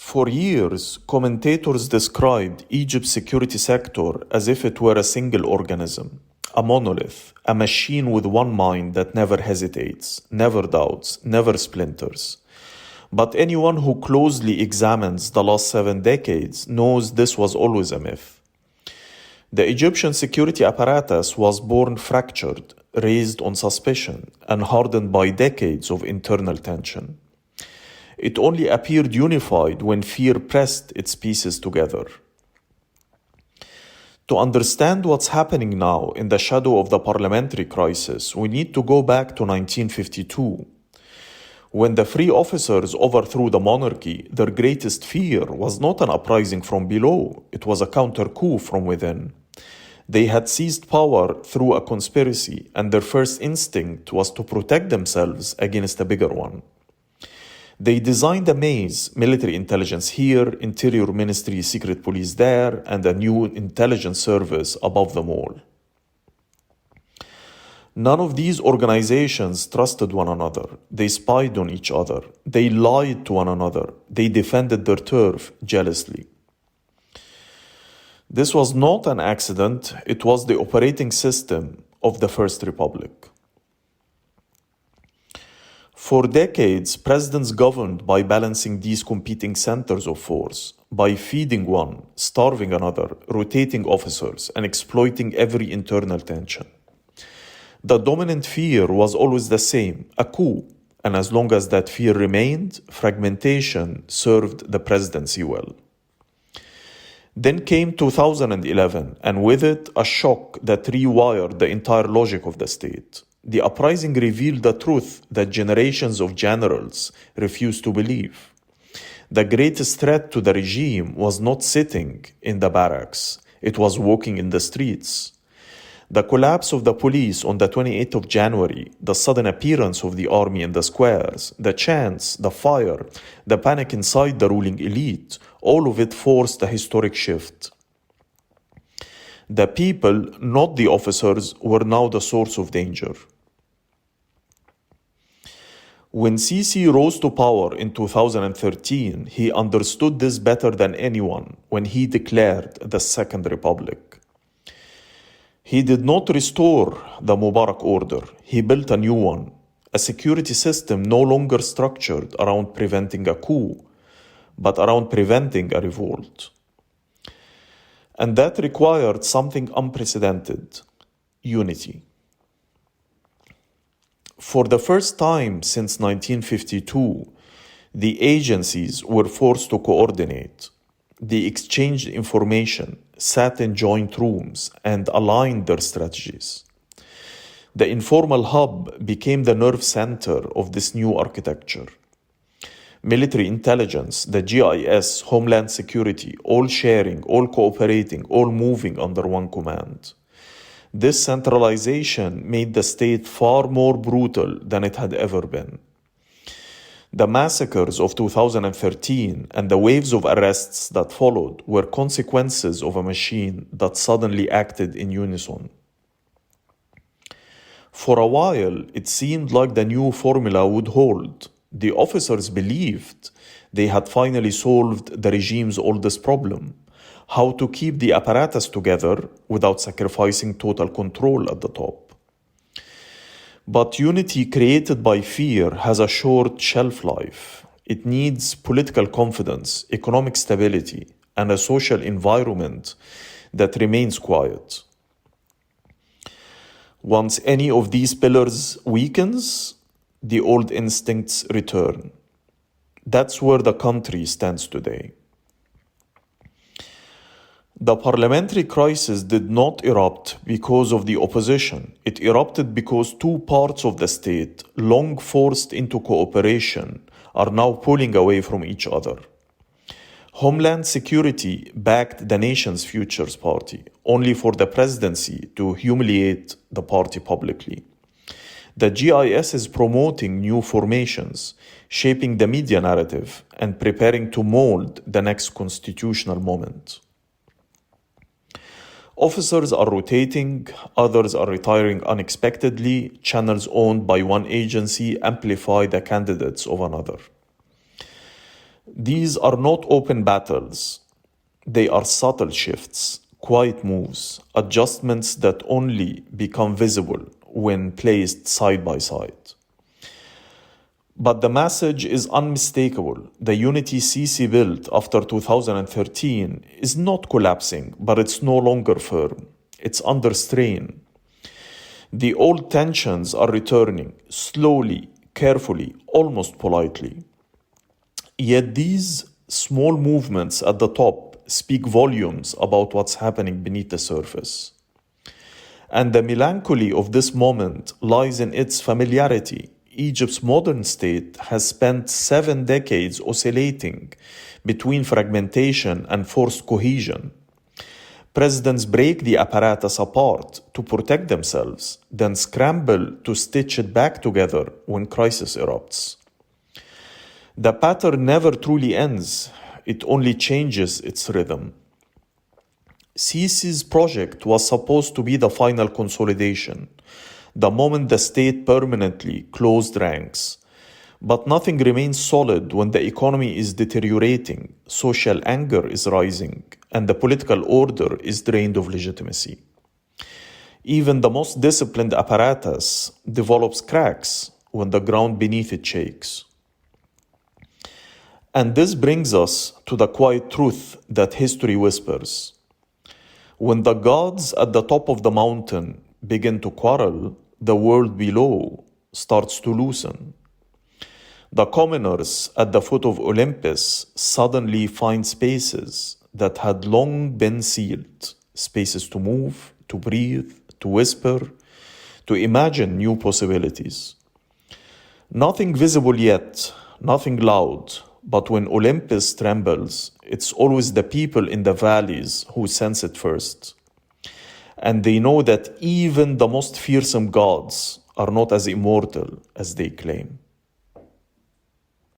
For years, commentators described Egypt's security sector as if it were a single organism, a monolith, a machine with one mind that never hesitates, never doubts, never splinters. But anyone who closely examines the last 7 decades knows this was always a myth. The Egyptian security apparatus was born fractured, raised on suspicion, and hardened by decades of internal tension. It only appeared unified when fear pressed its pieces together. To understand what's happening now in the shadow of the parliamentary crisis, we need to go back to 1952. When the free officers overthrew the monarchy, their greatest fear was not an uprising from below, it was a counter-coup from within. They had seized power through a conspiracy, and their first instinct was to protect themselves against a bigger one. They designed a maze, military intelligence here, interior ministry, secret police there, and a new intelligence service above them all. None of these organizations trusted one another. They spied on each other. They lied to one another. They defended their turf jealously. This was not an accident. It was the operating system of the First Republic. For decades, presidents governed by balancing these competing centers of force, by feeding one, starving another, rotating officers, and exploiting every internal tension. The dominant fear was always the same, a coup, and as long as that fear remained, fragmentation served the presidency well. Then came 2011, and with it, a shock that rewired the entire logic of the state. The uprising revealed the truth that generations of generals refused to believe. The greatest threat to the regime was not sitting in the barracks, it was walking in the streets. The collapse of the police on the 28th of January, the sudden appearance of the army in the squares, the chants, the fire, the panic inside the ruling elite, all of it forced a historic shift. The people, not the officers, were now the source of danger. When Sisi rose to power in 2013, he understood this better than anyone when he declared the Second Republic. He did not restore the Mubarak order, he built a new one, a security system no longer structured around preventing a coup, but around preventing a revolt. And that required something unprecedented: unity. For the first time since 1952, the agencies were forced to coordinate. They exchanged information, sat in joint rooms, and aligned their strategies. The informal hub became the nerve center of this new architecture. Military intelligence, the GIS, Homeland Security, all sharing, all cooperating, all moving under one command. This centralization made the state far more brutal than it had ever been. The massacres of 2013 and the waves of arrests that followed were consequences of a machine that suddenly acted in unison. For a while, it seemed like the new formula would hold. The officers believed they had finally solved the regime's oldest problem: how to keep the apparatus together without sacrificing total control at the top. But unity created by fear has a short shelf life. It needs political confidence, economic stability, and a social environment that remains quiet. Once any of these pillars weakens, the old instincts return. That's where the country stands today. The parliamentary crisis did not erupt because of the opposition. It erupted because two parts of the state, long forced into cooperation, are now pulling away from each other. Homeland Security backed the nation's Futures Party, only for the presidency to humiliate the party publicly. The GIS is promoting new formations, shaping the media narrative, and preparing to mold the next constitutional moment. Officers are rotating, others are retiring unexpectedly, channels owned by one agency amplify the candidates of another. These are not open battles. They are subtle shifts, quiet moves, adjustments that only become visible when placed side by side. But the message is unmistakable. The unity Sisi built after 2013 is not collapsing, but it's no longer firm. It's under strain. The old tensions are returning, slowly, carefully, almost politely. Yet these small movements at the top speak volumes about what's happening beneath the surface. And the melancholy of this moment lies in its familiarity. Egypt's modern state has spent 7 decades oscillating between fragmentation and forced cohesion. Presidents break the apparatus apart to protect themselves, then scramble to stitch it back together when crisis erupts. The pattern never truly ends, it only changes its rhythm. Sisi's project was supposed to be the final consolidation, the moment the state permanently closed ranks. But nothing remains solid when the economy is deteriorating, social anger is rising, and the political order is drained of legitimacy. Even the most disciplined apparatus develops cracks when the ground beneath it shakes. And this brings us to the quiet truth that history whispers. When the gods at the top of the mountain begin to quarrel, the world below starts to loosen. The commoners at the foot of Olympus suddenly find spaces that had long been sealed, spaces to move, to breathe, to whisper, to imagine new possibilities. Nothing visible yet, nothing loud, but when Olympus trembles, it's always the people in the valleys who sense it first. And they know that even the most fearsome gods are not as immortal as they claim.